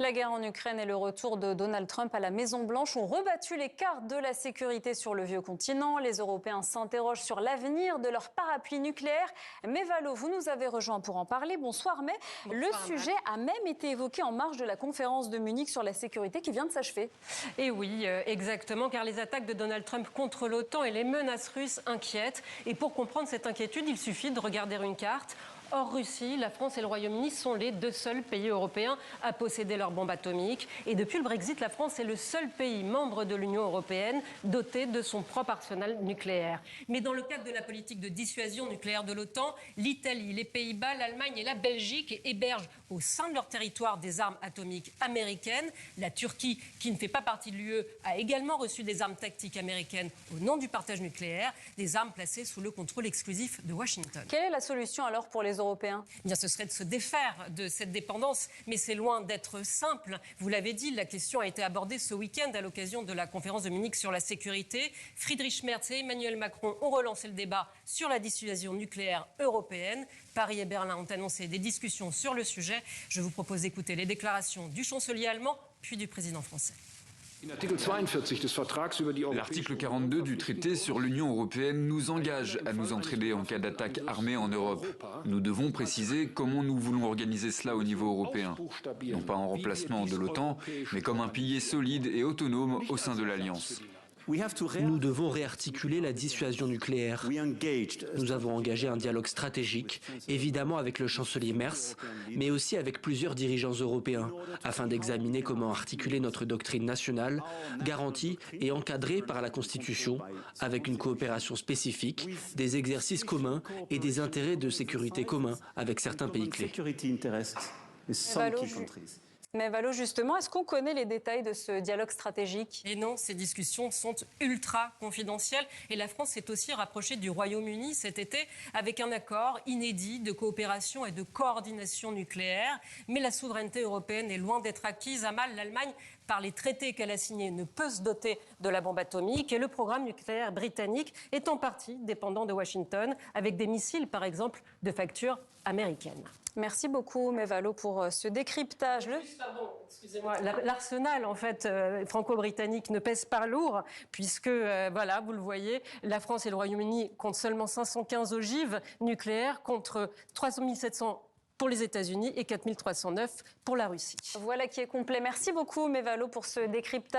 La guerre en Ukraine et le retour de Donald Trump à la Maison-Blanche ont rebattu les cartes de la sécurité sur le vieux continent. Les Européens s'interrogent sur l'avenir de leur parapluie nucléaire. Mais Valo, vous nous avez rejoint pour en parler. Bonsoir, mais le sujet a même été évoqué en marge de la conférence de Munich sur la sécurité qui vient de s'achever. Et oui, exactement, car les attaques de Donald Trump contre l'OTAN et les menaces russes inquiètent. Et pour comprendre cette inquiétude, il suffit de regarder une carte. Hors Russie, la France et le Royaume-Uni sont les deux seuls pays européens à posséder leurs bombes atomiques. Et depuis le Brexit, la France est le seul pays membre de l'Union européenne doté de son propre arsenal nucléaire. Mais dans le cadre de la politique de dissuasion nucléaire de l'OTAN, l'Italie, les Pays-Bas, l'Allemagne et la Belgique hébergent au sein de leur territoire des armes atomiques américaines. La Turquie, qui ne fait pas partie de l'UE, a également reçu des armes tactiques américaines au nom du partage nucléaire, des armes placées sous le contrôle exclusif de Washington. Quelle est la solution alors pour les Européens? Bien, ce serait de se défaire de cette dépendance, mais c'est loin d'être simple. Vous l'avez dit, la question a été abordée ce week-end à l'occasion de la conférence de Munich sur la sécurité. Friedrich Merz et Emmanuel Macron ont relancé le débat sur la dissuasion nucléaire européenne. Paris et Berlin ont annoncé des discussions sur le sujet. Je vous propose d'écouter les déclarations du chancelier allemand, puis du président français. L'article 42 du traité sur l'Union européenne nous engage à nous entraider en cas d'attaque armée en Europe. Nous devons préciser comment nous voulons organiser cela au niveau européen. Non pas en remplacement de l'OTAN, mais comme un pilier solide et autonome au sein de l'Alliance. Nous devons réarticuler la dissuasion nucléaire. Nous avons engagé un dialogue stratégique, évidemment avec le chancelier Merz, mais aussi avec plusieurs dirigeants européens, afin d'examiner comment articuler notre doctrine nationale, garantie et encadrée par la Constitution, avec une coopération spécifique, des exercices communs et des intérêts de sécurité communs avec certains pays clés. Mais Valo, justement, est-ce qu'on connaît les détails de ce dialogue stratégique? Et non, ces discussions sont ultra confidentielles. Et la France s'est aussi rapprochée du Royaume-Uni cet été avec un accord inédit de coopération et de coordination nucléaire. Mais la souveraineté européenne est loin d'être acquise. À mal, l'Allemagne, par les traités qu'elle a signés, ne peut se doter de la bombe atomique. Et le programme nucléaire britannique est en partie dépendant de Washington, avec des missiles, par exemple, de facture américaine. Merci beaucoup, Mevalo, pour ce décryptage. Pardon, excusez-moi. L'arsenal, en fait, franco-britannique ne pèse pas lourd, puisque, voilà, vous le voyez, la France et le Royaume-Uni comptent seulement 515 ogives nucléaires contre 3 700 pour les États-Unis et 4 309 pour la Russie. Voilà qui est complet. Merci beaucoup, Mevalo, pour ce décryptage.